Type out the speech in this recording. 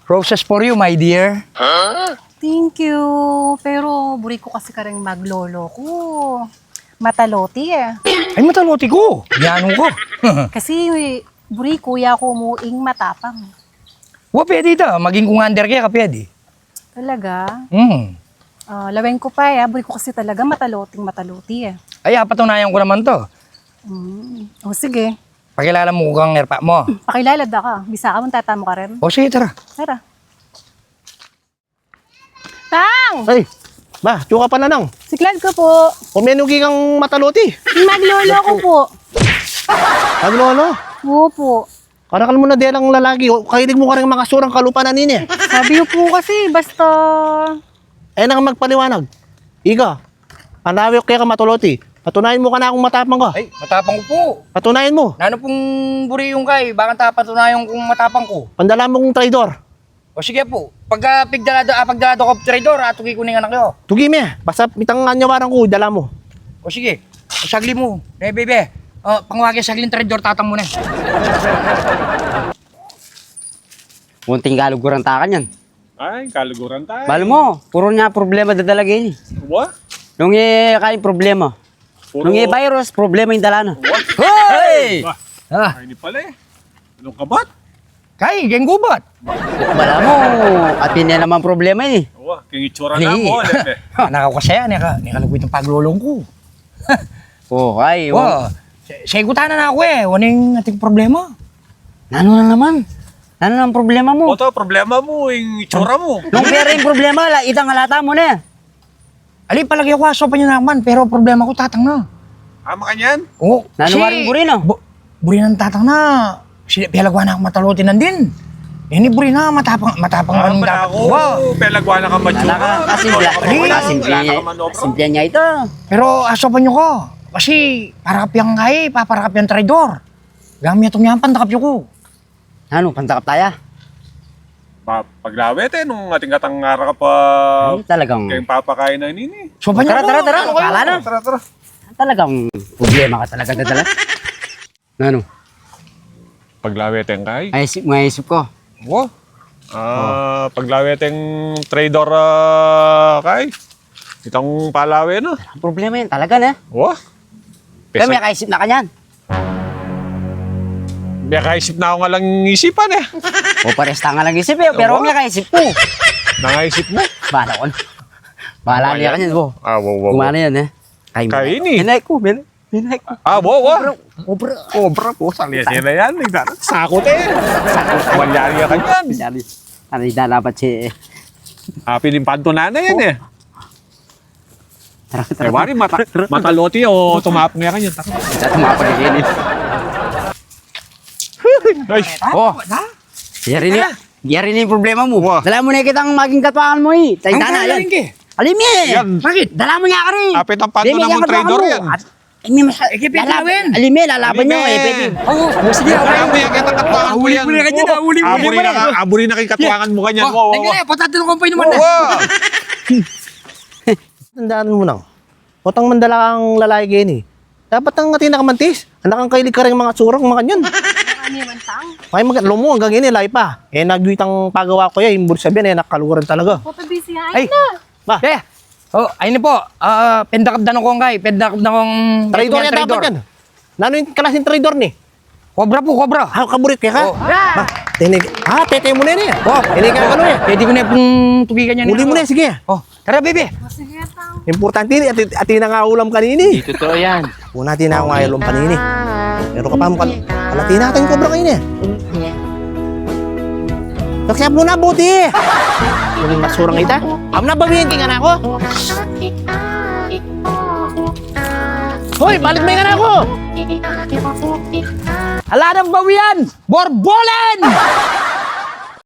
Roses for you, my dear. Thank you. Pero buri ko kasi karang maglolo ko. Mataloti eh. Ay, mataloti ko. Yan ko. Kasi buri kuya ko mo ing matapang. Wa pwede ito. Maging kumander kaya ka pwede. Talaga? Hmm. Laweng ko pa eh. Buri ko kasi talaga mataloti eh. Ay, patunayan ko naman to. O sige. Pakilala mo kang erpa mo. Pakilala da ka. Bisa ka mong tatamo ka rin. O sige, tara. Tara. Tang! Ay, ma, tsuka pa na nang. Siklad ko po. Kumenugi kang mataloti. Maglolo ko po. Naglolo. Opo. Karakal mo na din ang lalaki. Kahilig mo ka rin mga surang kalupanan nini. Sabi ko po kasi basta... Eh, nang magpaliwanag. Iga, panawi kaya ka matuloti. Patunayan mo ka na akong matapang ka. Ay, matapang ko po. Patunayan mo. Nano pong buri yung kay, baka patunayan kung matapang ko. Pandala mo kong traidor. O sige po, pagka pagdalado ko traidor, atugi ko na nga kayo. Tugi me, basta mitang anyawaran ko, dala mo. O sige, sagli mo. Eh, bebe, pangwagi sagling traidor, tatang mo na. Munting kaluguran takan yan. Ay, kaluguran tayo. Balo mo, puro niya problema dadalagin. What? Nung kain problema. Nung virus, problema yung dala na. Hey! Ba, Ah, ay ni pala eh. Anong kabat? kay, genggubat. Bala mo, at yun yan naman problema eh. Uwa, kingitsura na mo. Lete. Nakakasaya, nikalagwit ng paglulong ko. Oh, ay, Wow, sagutan na ako eh. Waning ating problema. Nano na naman? Nano na ang problema mo? Oto, problema mo, yung itsura mo. Nung pera yung problema, itang halata mo na. Ali, palagi ako aso pa niyo naman, pero problema ko tatang na. Ama ka niyan? Oo, Nanuwaring buri na. Buri ng tatang na. Pilagwa na ako matalotinan din. Ini buri na, matapang ang dapat. ako. Wow. Pelagwa na ka matsura. Wala ka, kasimple niya ito. Pero aso pa niyo ko. Kasi parakapyang kay, paparakapyang traidor. Gamit itong yan, pantakapyo ko. Ano, pantakap tayo? Paglawet eh, nung ating katangara ka pa Ay, talagang, kayong papakain na nini. So, pa niyo Tara, ko. tara, Ano kayo? kala na. Tara. Talagang problema ka talaga dadala. Ano? Paglawet yung kay. Maisip ko. Wow. Paglawet yung trader kay. Itong palawe na. Ang problema yun talaga na. Wah. Kaya may kaisip na kanyan. May kaisip na ako nga lang isipan eh. O pares nga lang isip eh, pero may kaisip ko. Nangaisip mo? Bahala ko. Bahala niya kanyan po. Wow. Gumana yan eh. Kaini. Hinay ko. Wow. Obra. Cobra po, salihan na yan. Sakot eh. Malyari ka yan. Kunyari, ano yung dalapat si... Pinimpanto na yan eh. Tara, Eh, wari, mataloti o tumapang nga yan. Kita tumapag yan eh. Ay, Oh, yari ni yung problema mo. Dala mo na kitang maging katwakan mo eh. Tayo dana yan. Alimi eh. Yan. Bakit? Dala mo niya ka rin. Apit ang panto ng mga trader yan. Alimi, lalaban nyo eh. Pwede. Oo, sige. Kaya mo yan, kita katwangan mo yan. Aburi na kay katwangan mo kanyan. Wow. Patatin ko pa naman na. Tandaan mo nang. Potang mandala kang lalaki gini. Dapat ang atin nakamantis. Anak ang kailig ka rin mga surang mga kanyan. Ano yung tang? May lumo hanggang ini, lay pa. Eh, nagduitang pagawa ko yan. Yung sabihin, nakaluguran talaga. Papabisi Ay, Ba, eh. Oh, ayun po. Pendakap na kong kay. Pendakap na kong... traidor yan dapat yan. Nano yung klaseng traidor ni? Kobra po, kobra. Kaburit kaya ka? Oh. Ba, tete mo na yan eh. Oh, Tinig ka ano eh. pwede ko na pong tubigan niya. Uli mo na, sige. Oh, tara, bebe. Sige, tang. Importante ni, ati na nga ulam kanini. Totoo yan. Una natin na nga ulam kanini. Pero kapag kalati natin yung kobra kanini. Nagsiyap mo na, buti. Yung masurang kita. Am na bawihin king anak ko. Hoy, balik mo yung anak ko. Ala ng bawian! Borbolen!